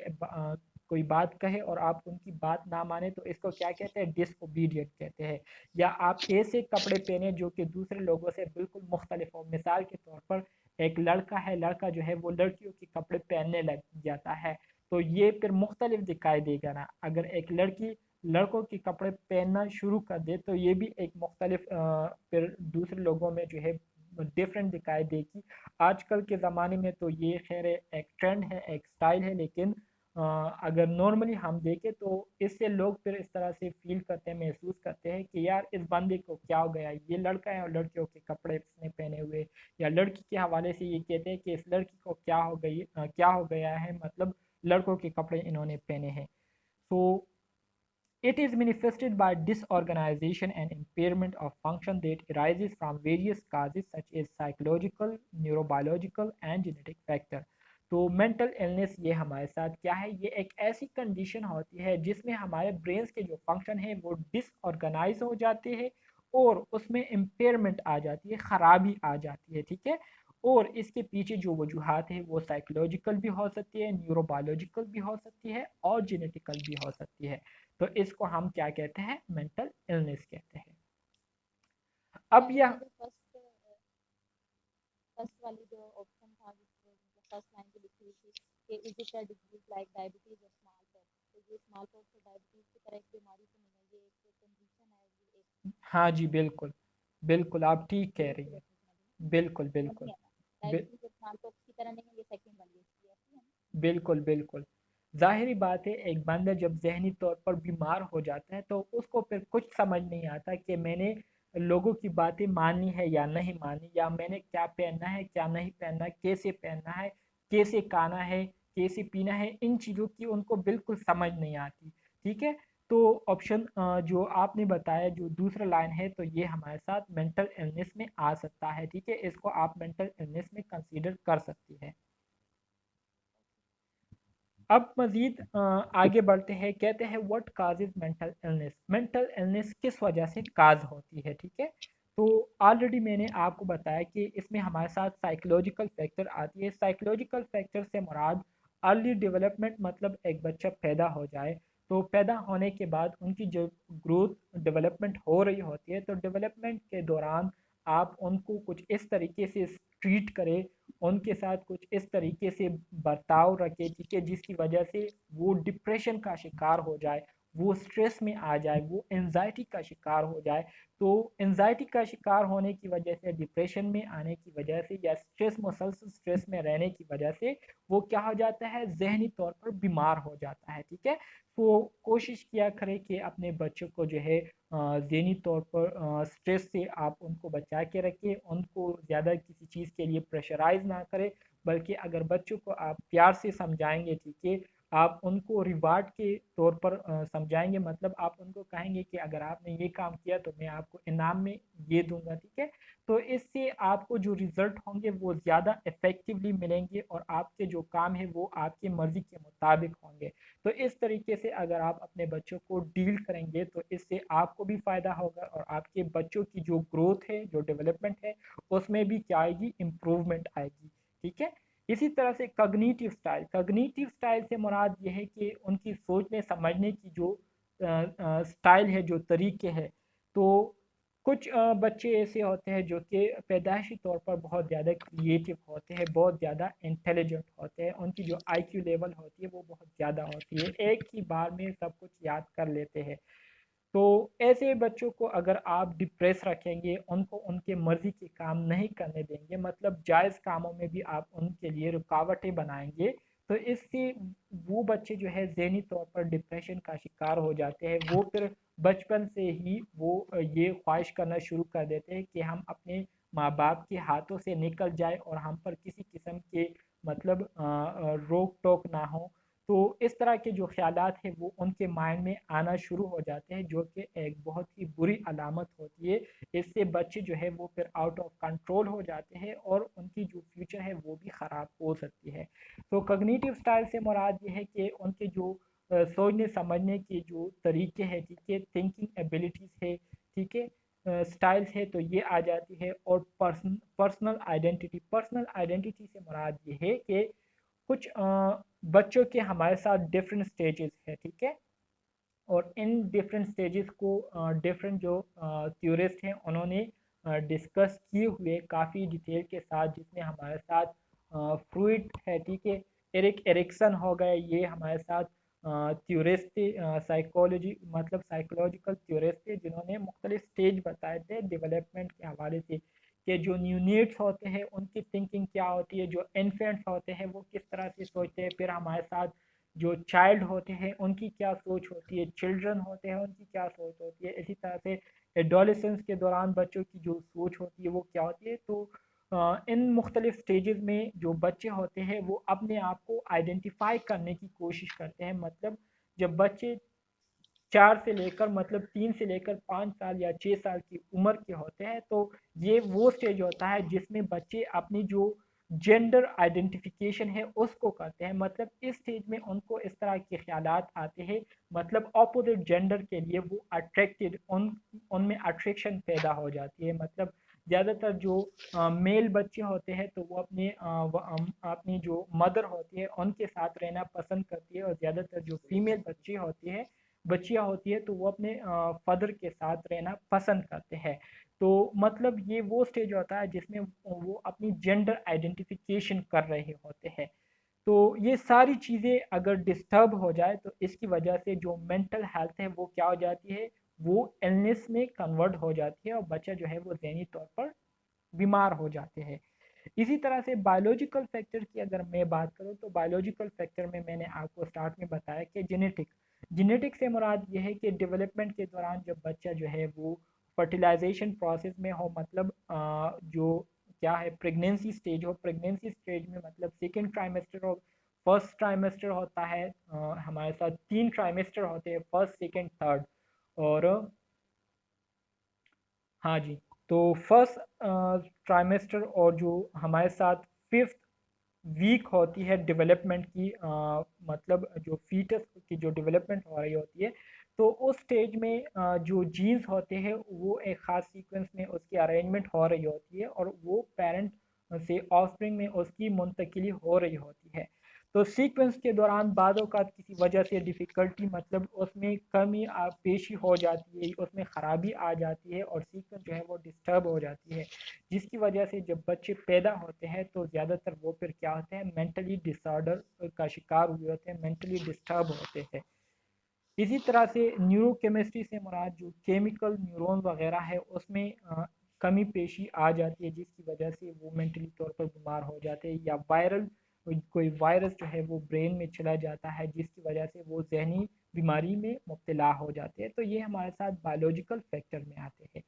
कोई बात कहे और आप उनकी बात ना माने, तो इसको क्या कहते हैं? डिसओबीडियंट कहते हैं। या आप ऐसे कपड़े पहने जो कि दूसरे लोगों से बिल्कुल मुख्तलिफ हो। मिसाल के तौर पर एक लड़का है, लड़का जो है वो लड़कियों के कपड़े पहनने लग जाता है, तो ये फिर मुख्तलिफ दिखाई देगा ना। अगर एक लड़की लड़कों के कपड़े पहनना शुरू कर दे तो ये भी एक मुख्तलिफ फिर दूसरे लोगों में जो है डिफरेंट दिखाई देगी। आजकल के ज़माने में तो ये खैर एक ट्रेंड है, एक स्टाइल है, लेकिन अगर नॉर्मली हम देखें तो इससे लोग फिर इस तरह से फील करते हैं, महसूस करते हैं कि यार इस बंदे को क्या हो गया, ये लड़का है और लड़कियों के कपड़े इसने पहने हुए। या लड़की के हवाले से ये कहते हैं कि इस लड़की को क्या हो गया है, मतलब लड़कों के कपड़े इन्होंने पहने हैं। सो it is manifested by disorganization and impairment of function that arises from various causes such as psychological, neurobiological and genetic factor. तो मेंटल इलनेस ये हमारे साथ क्या है? ये एक ऐसी कंडीशन होती है जिसमें हमारे ब्रेन्स के जो फंक्शन है वो डिसऑर्गेनाइज हो जाते हैं और उसमें इम्पेयरमेंट आ जाती है, ख़राबी आ जाती है, ठीक है। और इसके पीछे जो वजूहात है वो साइकोलॉजिकल भी हो सकती है, न्यूरोबायोलॉजिकल भी हो सकती है और जेनेटिकल भी हो सकती है। तो इसको हम क्या कहते हैं? मेंटल इलनेस कहते हैं। अब मैंने यह जो फर्स्ट वाली जो ऑप्शन था जिसमें फर्स्ट लाइन जो लिखी हुई थी कि is it a disease like diabetes और स्मॉल पॉक्स, तो ये स्मॉल पॉक्स और डायबिटीज की तरह एक बीमारी तो नहीं है, ये एक कंडीशन है, ये एक हाँ जी, बिल्कुल बिल्कुल, आप ठीक कह रही हैं। डेफिनेशन है बिल्कुल ना, बिल्कुल। नहीं है ना, बिल, डायबिटीज और स्मॉल पॉक्स की तरह नहीं है, ये सेकंड वाली है, ऐसी है ना। बिल्कुल बिल्कुल। जाहिर बात है, एक बंदा जब जहनी तौर पर बीमार हो जाता है तो उसको फिर कुछ समझ नहीं आता कि मैंने लोगों की बातें माननी है या नहीं माननी, या मैंने क्या पहनना है क्या नहीं पहनना, कैसे पहनना है, कैसे खाना है, कैसे पीना है, इन चीज़ों की उनको बिल्कुल समझ नहीं आती, ठीक है। तो ऑप्शन जो आपने बताया, जो दूसरा लाइन है, तो ये हमारे साथ मेंटल इलनेस में आ सकता है, ठीक है। इसको आप मेंटल इलनेस में कंसीडर कर सकती है। अब मज़ीद आगे बढ़ते हैं। कहते हैं what causes mental illness? Mental illness किस वजह से काज होती है, ठीक है। तो ऑलरेडी मैंने आपको बताया कि इसमें हमारे साथ साइकोलॉजिकल फैक्टर आती है। साइकोलॉजिकल फैक्टर से मुराद अर्ली डेवलपमेंट, मतलब एक बच्चा पैदा हो जाए तो पैदा होने के बाद उनकी जो ग्रोथ डेवलपमेंट हो रही होती है, तो डेवलपमेंट के दौरान आप उनको कुछ इस तरीके से ट्रीट करें, उनके साथ कुछ इस तरीके से बर्ताव रखे, ठीक है, जिसकी वजह से वो डिप्रेशन का शिकार हो जाए, वो स्ट्रेस में आ जाए, वो एनजाइटी का शिकार हो जाए। तो एनजाइटी का शिकार होने की वजह से, डिप्रेशन में आने की वजह से, या स्ट्रेस, मुसलसल स्ट्रेस में रहने की वजह से वो क्या हो जाता है? जहनी तौर पर बीमार हो जाता है, ठीक है। तो कोशिश किया करें कि अपने बच्चों को जो है ज़हनी तौर पर स्ट्रेस से आप उनको बचा के रखें, उनको ज़्यादा किसी चीज़ के लिए प्रेशराइज़ ना करें, बल्कि अगर बच्चों को आप प्यार से समझाएंगे, ठीक है, आप उनको रिवार्ड के तौर पर समझाएंगे, मतलब आप उनको कहेंगे कि अगर आपने ये काम किया तो मैं आपको इनाम में ये दूंगा, ठीक है। तो इससे आपको जो रिजल्ट होंगे वो ज़्यादा इफेक्टिवली मिलेंगे और आपके जो काम है वो आपकी मर्ज़ी के मुताबिक होंगे। तो इस तरीके से अगर आप अपने बच्चों को डील करेंगे तो इससे आपको भी फ़ायदा होगा और आपके बच्चों की जो ग्रोथ है, जो डेवलपमेंट है, उसमें भी क्या आएगी, इम्प्रूवमेंट आएगी, ठीक है। इसी तरह से कग्निटिव स्टाइल से मुराद ये है कि उनकी सोचने समझने की जो स्टाइल है, जो तरीके हैं। तो कुछ बच्चे ऐसे होते हैं जो कि पैदाइशी तौर पर बहुत ज़्यादा क्रिएटिव होते हैं, बहुत ज़्यादा इंटेलिजेंट होते हैं, उनकी जो आईक्यू लेवल होती है वो बहुत ज़्यादा होती है, एक ही बार में सब कुछ याद कर लेते हैं। तो ऐसे बच्चों को अगर आप डिप्रेस रखेंगे, उनको उनके मर्जी के काम नहीं करने देंगे, मतलब जायज़ कामों में भी आप उनके लिए रुकावटें बनाएंगे, तो इससे वो बच्चे जो है ज़हनी तौर पर डिप्रेशन का शिकार हो जाते हैं। वो फिर बचपन से ही वो ये ख्वाहिश करना शुरू कर देते हैं कि हम अपने माँ बाप के हाथों से निकल जाए और हम पर किसी किस्म के मतलब रोक टोक ना हो। तो इस तरह के जो ख्यालात हैं वो उनके माइंड में आना शुरू हो जाते हैं, जो कि एक बहुत ही बुरी अलामत होती है। इससे बच्चे जो है वो फिर आउट ऑफ कंट्रोल हो जाते हैं और उनकी जो फ्यूचर है वो भी ख़राब हो सकती है। तो कॉग्निटिव स्टाइल से मुराद ये है कि उनके जो सोचने समझने के जो तरीके हैं, ठीक है, थिंकिंग एबिलिटीज़ है, ठीक है, स्टाइल्स है, तो ये आ जाती है। और पर्सनल आइडेंटिटी से मुराद ये है कि कुछ बच्चों के हमारे साथ डिफरेंट स्टेजेस है, ठीक है। और इन डिफरेंट स्टेजेस को डिफरेंट जो थ्योरिस्ट हैं उन्होंने डिस्कस किए हुए काफ़ी डिटेल के साथ, जिसमें हमारे साथ फ्रूइड है, ठीक है, एरिक एरिक्सन हो गए, ये हमारे साथ थ्योरिस्ट थे, साइकोलॉजी मतलब साइकोलॉजिकल थ्योरिस्ट थे, जिन्होंने मुख्तलिफ स्टेज बताए थे डेवलपमेंट के हवाले से, कि जो न्यूनेट्स होते हैं उनकी थिंकिंग क्या होती है, जो इन्फेंट्स होते हैं वो किस तरह से सोचते हैं, फिर हमारे साथ जो चाइल्ड होते हैं उनकी क्या सोच होती है, चिल्ड्रन होते हैं उनकी क्या सोच होती है, इसी तरह से एडोलेसेंस के दौरान बच्चों की जो सोच होती है वो क्या होती है। तो इन मुख्तलिफ स्टेजेस में जो बच्चे होते हैं वो अपने आप को आइडेंटिफाई करने की कोशिश करते हैं, मतलब जब बच्चे 3 से लेकर 5 साल या 6 साल की उम्र के होते हैं, तो ये वो स्टेज होता है जिसमें बच्चे अपनी जो जेंडर आइडेंटिफिकेशन है उसको करते हैं। मतलब इस स्टेज में उनको इस तरह के ख्यालात आते हैं, मतलब अपोजिट जेंडर के लिए वो अट्रैक्टेड उनमें अट्रैक्शन पैदा हो जाती है। मतलब ज़्यादातर जो मेल बच्चे होते हैं तो वो अपनी जो मदर होती है उनके साथ रहना पसंद करती है, और ज़्यादातर जो फीमेल बच्चियाँ होती है तो वो अपने फादर के साथ रहना पसंद करते हैं। तो मतलब ये वो स्टेज होता है जिसमें वो अपनी जेंडर आइडेंटिफिकेशन कर रहे होते हैं। तो ये सारी चीज़ें अगर डिस्टर्ब हो जाए तो इसकी वजह से जो मेंटल हेल्थ है वो क्या हो जाती है, वो इलनेस में कन्वर्ट हो जाती है और बच्चा जो है वो ज़हनी तौर पर बीमार हो जाते हैं। इसी तरह से बायोलॉजिकल फैक्टर की अगर मैं बात करूँ तो बायोलॉजिकल फैक्टर में मैंने आपको स्टार्ट में बताया कि जेनेटिक से मुराद ये है कि डेवलपमेंट के दौरान जब बच्चा जो है वो फर्टिलाइजेशन प्रोसेस में हो, मतलब जो क्या है प्रेगनेंसी स्टेज हो, प्रेगनेंसी स्टेज में मतलब सेकेंड ट्राइमेस्टर हो, फर्स्ट ट्राइमेस्टर होता है, हमारे साथ 3 ट्राइमेस्टर होते हैं, फर्स्ट सेकेंड थर्ड। और हाँ जी, तो फर्स्ट ट्राइमेस्टर और जो हमारे साथ फिफ्थ वीक होती है डेवलपमेंट की, मतलब जो फीटस की जो डेवलपमेंट हो रही होती है, तो उस स्टेज में जो जीन्स होते हैं वो एक ख़ास सीक्वेंस में उसकी अरेंजमेंट हो रही होती है और वो पेरेंट से ऑफस्प्रिंग में उसकी मुंतकिली हो रही होती है। तो सीक्वेंस के दौरान बाद औक़ात किसी वजह से डिफ़िकल्टी मतलब उसमें कमी पेशी हो जाती है, उसमें ख़राबी आ जाती है और सीक्वेंस जो है वो डिस्टर्ब हो जाती है, जिसकी वजह से जब बच्चे पैदा होते हैं तो ज़्यादातर वो फिर क्या होते हैं, मेंटली डिसऑर्डर का शिकार हुए होते हैं, मेंटली डिस्टर्ब होते हैं। इसी तरह से न्यूरोकेमिस्ट्री से मुराद जो केमिकल न्यूरॉन वगैरह है उसमें कमी पेशी आ जाती है, जिसकी वजह से वो मेंटली तौर पर बीमार हो जाते हैं, या वायरल कोई वायरस जो है वो ब्रेन में चला जाता है जिसकी वजह से वो जहनी बीमारी में मुब्तला हो जाते हैं। तो ये हमारे साथ बायोलॉजिकल फैक्टर में आते हैं।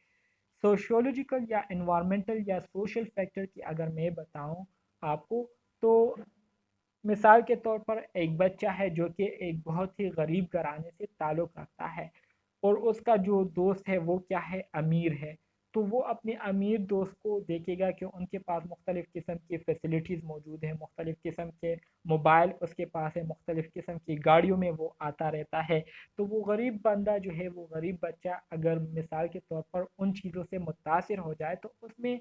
सोशियोलॉजिकल या एनवायरमेंटल या सोशल फैक्टर की अगर मैं बताऊं आपको, तो मिसाल के तौर पर एक बच्चा है जो कि एक बहुत ही गरीब घराने से ताल्लुक़ रखता है और उसका जो दोस्त है वो क्या है, अमीर है। तो वो अपने अमीर दोस्त को देखेगा कि उनके पास मुख्तलिफ़ किस्म की फ़ैसिलिटीज़ मौजूद हैं, मुख्तलिफ़ किस्म के मोबाइल उसके पास है, मुख्तलिफ़ किस्म की गाड़ियों में वो आता रहता है। तो वो गरीब बंदा जो है, वो गरीब बच्चा अगर मिसाल के तौर पर उन चीज़ों से मुतासिर हो जाए तो उसमें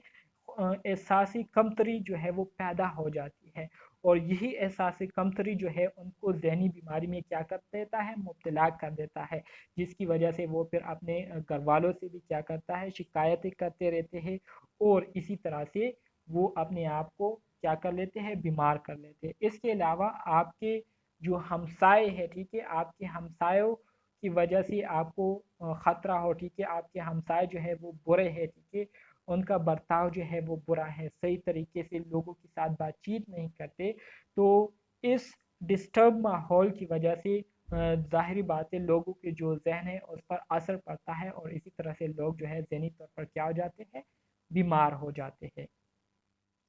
एहसासी कमतरी जो है वो पैदा हो जाती है। और यही एहसासी कमतरी जो है उनको ज़हनी बीमारी में क्या कर देता है, मुब्तला कर देता है, जिसकी वजह से वो फिर अपने घर वालों से भी क्या करता है, शिकायतें करते रहते हैं और इसी तरह से वो अपने आप को क्या कर लेते हैं, बीमार कर लेते हैं। इसके अलावा आपके जो हमसाए हैं, ठीक है, आपके हमसायों की वजह से आपको ख़तरा हो, ठीक है, आपके हमसाए जो है वो बुरे हैं, ठीक है, उनका बर्ताव जो है वो बुरा है, सही तरीके से लोगों के साथ बातचीत नहीं करते, तो इस डिस्टर्ब माहौल की वजह से ज़ाहिरी बात है लोगों के जो ज़हन है उस पर असर पड़ता है और इसी तरह से लोग जो है ज़हनी तौर पर क्या हो जाते हैं, बीमार हो जाते हैं।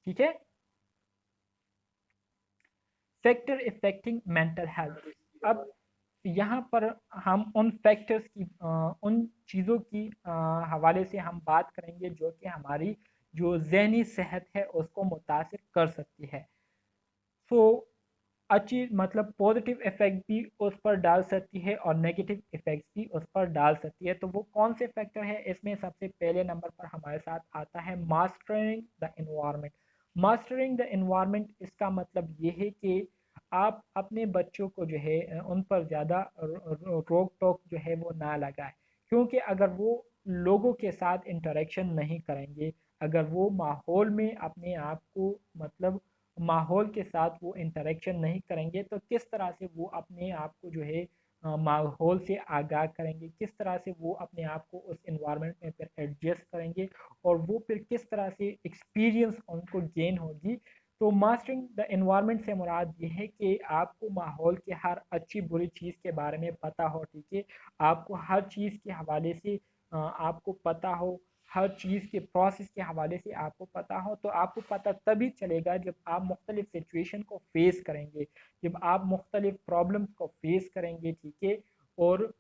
ठीक है। Factor affecting mental health. अब यहाँ पर हम उन फैक्टर्स की उन चीज़ों की हवाले से हम बात करेंगे जो कि हमारी जो ज़हनी सेहत है उसको मुतासिर कर सकती है। सो अच्छी मतलब पॉजिटिव इफेक्ट भी उस पर डाल सकती है और नेगेटिव इफेक्ट्स भी उस पर डाल सकती है। तो वो कौन से फैक्टर है, इसमें सबसे पहले नंबर पर हमारे साथ आता है mastering the environment. Mastering the environment इसका मतलब ये है कि आप अपने बच्चों को जो है उन पर ज़्यादा रोक टोक जो है वो ना लगाए, क्योंकि अगर वो लोगों के साथ इंटरेक्शन नहीं करेंगे, अगर वो माहौल में अपने आप को मतलब माहौल के साथ वो इंटरेक्शन नहीं करेंगे तो किस तरह से वो अपने आप को जो है माहौल से आगाह करेंगे, किस तरह से वो अपने आप को उस इन्वायरमेंट में फिर एडजस्ट करेंगे और वो फिर किस तरह से एक्सपीरियंस उनको गेन होगी। तो मास्टरिंग द इन्वायरमेंट से मुराद ये है कि आपको माहौल के हर अच्छी बुरी चीज़ के बारे में पता हो, ठीक है, आपको हर चीज़ के हवाले से आपको पता हो, हर चीज़ के प्रोसेस के हवाले से आपको पता हो। तो आपको पता तभी चलेगा जब आप मुख्तलिफ़ सिचुएशन को फेस करेंगे, जब आप मुख्तलिफ़ प्रॉब्लम्स को फेस करेंगे, ठीक है, और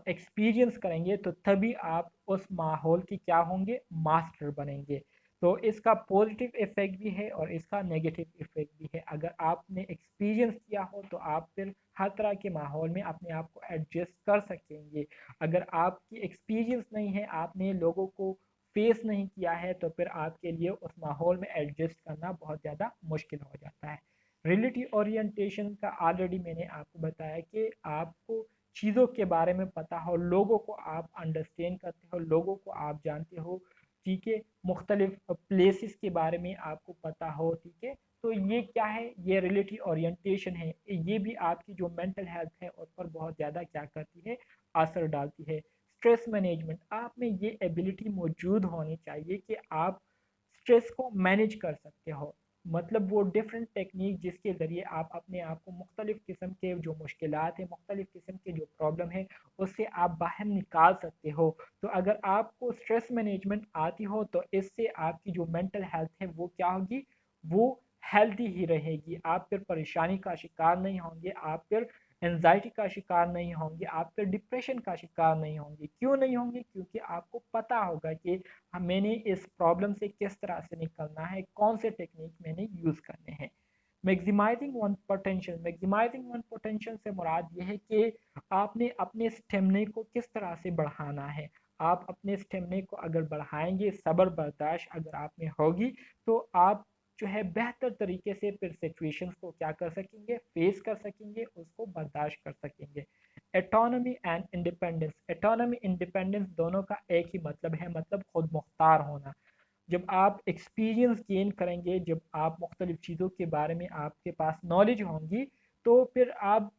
एक्सपीरियंस करेंगे तो तभी आप उस माहौल के क्या होंगे, मास्टर बनेंगे। तो इसका पॉजिटिव इफ़ेक्ट भी है और इसका नेगेटिव इफ़ेक्ट भी है। अगर आपने एक्सपीरियंस किया हो तो आप फिर हर तरह के माहौल में अपने आप को एडजस्ट कर सकेंगे। अगर आपकी एक्सपीरियंस नहीं है, आपने लोगों को फेस नहीं किया है, तो फिर आपके लिए उस माहौल में एडजस्ट करना बहुत ज़्यादा मुश्किल हो जाता है। रिलेटिव ओरिएंटेशन का ऑलरेडी मैंने आपको बताया कि आपको चीज़ों के बारे में पता हो, लोगों को आप अंडरस्टैंड करते हो, लोगों को आप जानते हो, ठीक है, मुख्तलिफ प्लेसेस के बारे में आपको पता हो, ठीक है। तो ये क्या है, ये रिलेटिव ओरिएंटेशन है, ये भी आपकी जो मेंटल हेल्थ है उस पर बहुत ज़्यादा क्या करती है, असर डालती है। स्ट्रेस मैनेजमेंट, आप में ये एबिलिटी मौजूद होनी चाहिए कि आप स्ट्रेस को मैनेज कर सकते हो, मतलब वो डिफरेंट टेक्निक जिसके ज़रिए आप अपने आप को मुख्तलिफ़ किस्म के जो मुश्किलात हैं, मुख्तलिफ़ किस्म के जो प्रॉब्लम है उससे आप बाहर निकाल सकते हो। तो अगर आपको स्ट्रेस मैनेजमेंट आती हो तो इससे आपकी जो मेंटल हेल्थ है वो क्या होगी, वो हेल्दी ही रहेगी। आप फिर परेशानी का शिकार नहीं होंगे, आप फिर एंजाइटी का शिकार नहीं होंगे, आप फिर डिप्रेशन का शिकार नहीं होंगे। क्यों नहीं होंगे, क्योंकि आपको पता होगा कि मैंने इस प्रॉब्लम से किस तरह से निकलना है, कौन से टेक्निक मैंने यूज़ करने हैं। Maximising one potential, maximising one potential से मुराद ये है कि आपने अपने स्टेमिना को किस तरह से बढ़ाना है। आप अपने स्टेमिना को अगर बढ़ाएंगे, सब्र बर्दाश्त अगर आप में होगी, तो आप जो है बेहतर तरीके से फिर सिचुएशंस को क्या कर सकेंगे, फेस कर सकेंगे, उसको बर्दाश्त कर सकेंगे। Autonomy and independence, autonomy independence दोनों का एक ही मतलब है, मतलब खुद मुख्तार होना। जब आप एक्सपीरियंस गेन करेंगे, जब आप मुख्तलिफ चीज़ों के बारे में आपके पास नॉलेज होंगी, तो फिर आप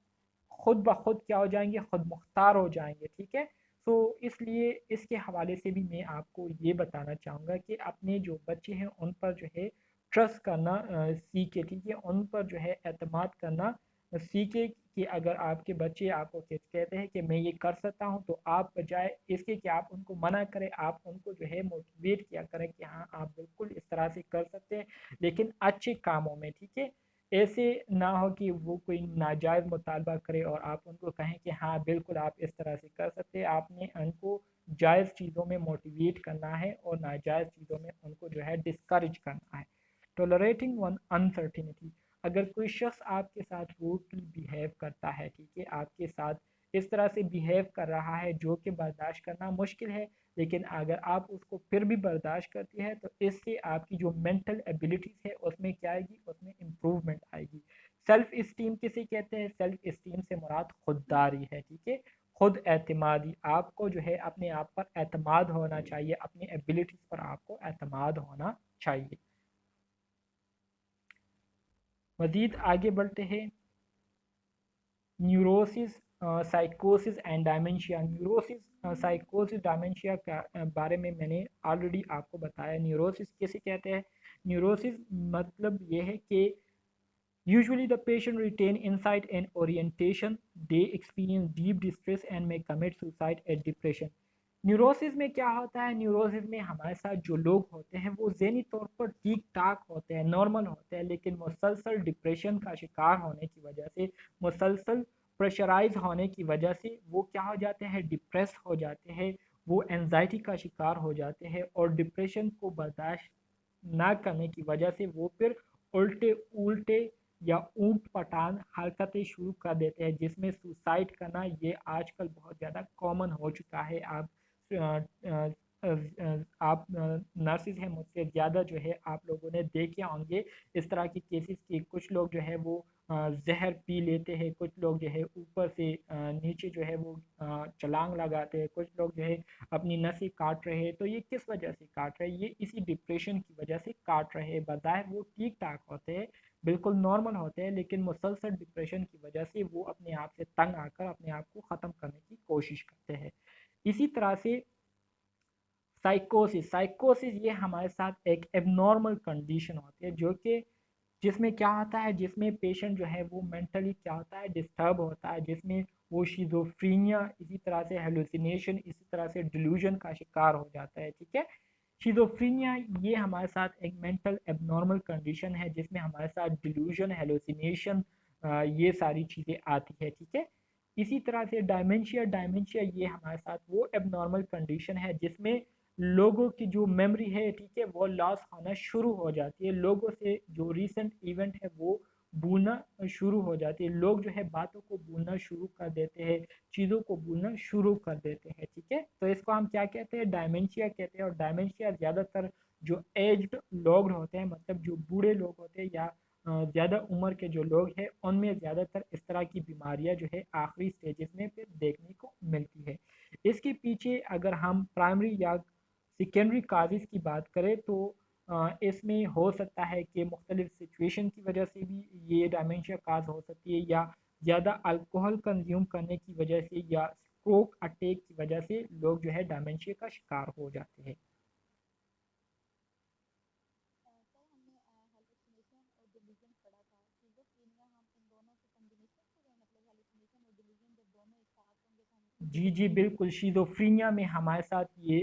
खुद ब खुद क्या हो जाएंगे, खुद मुख्तार हो जाएंगे, ठीक है। तो इसलिए इसके हवाले से भी मैं आपको ये बताना चाहूँगा कि अपने जो बच्चे हैं उन पर जो है ट्रस्ट करना सीखे, ठीक है, उन पर जो है एतमाद करना सीखे कि अगर आपके बच्चे आपको कहते हैं कि मैं ये कर सकता हूँ, तो आप बजाय इसके कि आप उनको मना करें, आप उनको जो है मोटिवेट किया करें कि हाँ आप बिल्कुल इस तरह से कर सकते हैं, लेकिन अच्छे कामों में, ठीक है। ऐसे ना हो कि वो कोई नाजायज़ मुतालबा करे और आप उनको कहें कि हाँ बिल्कुल आप इस तरह से कर सकते हैं। आपने उनको जायज़ चीज़ों में मोटिवेट करना है और नाजायज़ चीज़ों में उनको जो है डिस्करेज करना है। टॉलरेटिंग वन अनसर्टिनिटी, अगर कोई शख्स आपके साथ रूडली बिहेव करता है, ठीक है, आपके साथ इस तरह से बिहेव कर रहा है जो कि बर्दाश्त करना मुश्किल है, लेकिन अगर आप उसको फिर भी बर्दाश्त करती है तो इससे आपकी जो मेंटल एबिलिटीज़ है उसमें क्या आएगी, उसमें इम्प्रूवमेंट आएगी। सेल्फ इस्टीम किसे कहते हैं? सेल्फ इस्टीम से मुराद खुददारी है, ठीक है, खुद एतमादी। आपको जो है अपने आप पर एतमाद होना चाहिए, अपनी एबिलिटीज़ पर आपको एतमाद होना चाहिए। मज़ीद आगे बढ़ते हैं। न्यूरोसिस, साइकोसिस एंड डायमेंशिया। न्यूरोसिस, साइकोसिस, डायमेंशिया के बारे में मैंने ऑलरेडी आपको बताया। न्यूरोसिस किसे कहते हैं? न्यूरोसिस मतलब ये है कि usually the patient retain insight and orientation, they experience deep distress and may commit suicide and depression। Neurosis में क्या होता है? न्यूरोसिस में हमारे साथ जो लोग होते हैं वो ज़हनी तौर पर ठीक ठाक होते हैं, नॉर्मल होते हैं, लेकिन मुसलसल डिप्रेशन का शिकार होने की वजह से, मुसलसल प्रेशराइज होने की वजह से वो क्या हो जाते हैं? डिप्रेस हो जाते हैं, वो एनजाइटी का शिकार हो जाते हैं और डिप्रेशन को बर्दाश्त ना करने की वजह से वो फिर उल्टे उल्टे या ऊट पटांग हरकतें शुरू कर देते हैं, जिसमें सुसाइड करना ये आजकल बहुत ज़्यादा कॉमन हो चुका है। आप नर्सिस हैं, मुझसे ज़्यादा जो है आप लोगों ने देखे होंगे इस तरह के केसेस के। कुछ लोग जो है वो जहर पी लेते हैं, कुछ लोग जो है ऊपर से नीचे जो है वो छलांग लगाते हैं, कुछ लोग जो है अपनी नसें काट रहे हैं। तो ये किस वजह से काट रहे हैं? ये इसी डिप्रेशन की वजह से काट रहे हैं। बज़ाहिर वो ठीक ठाक होते हैं, बिल्कुल नॉर्मल होते हैं, लेकिन मुसलसल डिप्रेशन की वजह से वो अपने आप से तंग आकर अपने आप को ख़त्म करने की कोशिश करते हैं। इसी तरह से साइकोसिस, साइकोसिस ये हमारे साथ एक एबनॉर्मल कंडीशन होती है जो कि जिसमें क्या होता है, जिसमें पेशेंट जो है वो मेंटली क्या होता है, डिस्टर्ब होता है, जिसमें वो शिज़ोफ्रीनिया, इसी तरह से हेलुसिनेशन, इसी तरह से डिल्यूजन का शिकार हो जाता है, ठीक है। शिज़ोफ्रीनिया ये हमारे साथ एक मेंटल एबनॉर्मल कंडीशन है जिसमें हमारे साथ डिल्यूजन, हेलुसिनेशन, ये सारी चीज़ें आती है, ठीक है। इसी तरह से डायमेंशिया, डायमेंशिया ये हमारे साथ वो एबनॉर्मल कंडीशन है जिसमें लोगों की जो मेमोरी है, ठीक है, वो लॉस होना शुरू हो जाती है। लोगों से जो रीसेंट इवेंट है वो भूलना शुरू हो जाती है। लोग जो है बातों को भूलना शुरू कर देते हैं, चीज़ों को भूलना शुरू कर देते हैं, ठीक है। तो इसको हम क्या कहते हैं? डायमेंशिया कहते हैं। और डायमेंशिया ज़्यादातर जो एज्ड लोग होते हैं, मतलब जो बूढ़े लोग होते हैं या ज़्यादा उम्र के जो लोग हैं, उनमें ज़्यादातर इस तरह की बीमारियां जो है आखिरी स्टेजेस में फिर देखने को मिलती है। इसके पीछे अगर हम प्राइमरी या सेकेंडरी काजेज़ की बात करें तो इसमें हो सकता है कि मुख्तलिफ सिचुएशन की वजह से भी ये डायमेंशिया काज हो सकती है, या ज़्यादा अल्कोहल कंज्यूम करने की वजह से, या स्ट्रोक अटैक की वजह से लोग जो है डायमेंशिया का शिकार हो जाते हैं। सर हमने हेलुसिनेशन और डिल्यूजन पढ़ा था, शिज़ोफ्रेनिया हम इन दोनों के कॉम्बिनेशन से हैं, मतलब हेलुसिनेशन और डिल्यूजन जब दोनों एक साथ होंगे तो हम उसको जी जी शिज़ोफ्रेनिया बिल्कुल, बोलेंगे। शिज़ोफ्रेनिया में हमारे साथ ये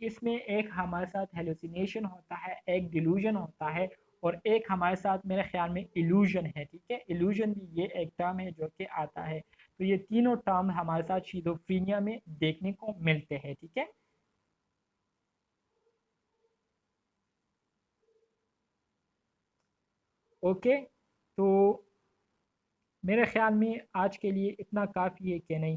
इसमें एक हमारे साथ हेलुसिनेशन होता है, एक डिल्यूजन होता है, और एक हमारे साथ मेरे ख्याल में इल्यूजन है, ठीक है। इल्यूजन भी ये एक टर्म है जो कि आता है। तो ये तीनों टर्म हमारे साथ शिज़ोफ्रेनिया में देखने को मिलते हैं, ठीक है। ओके, तो मेरे ख्याल में आज के लिए इतना काफ़ी है कि नहीं?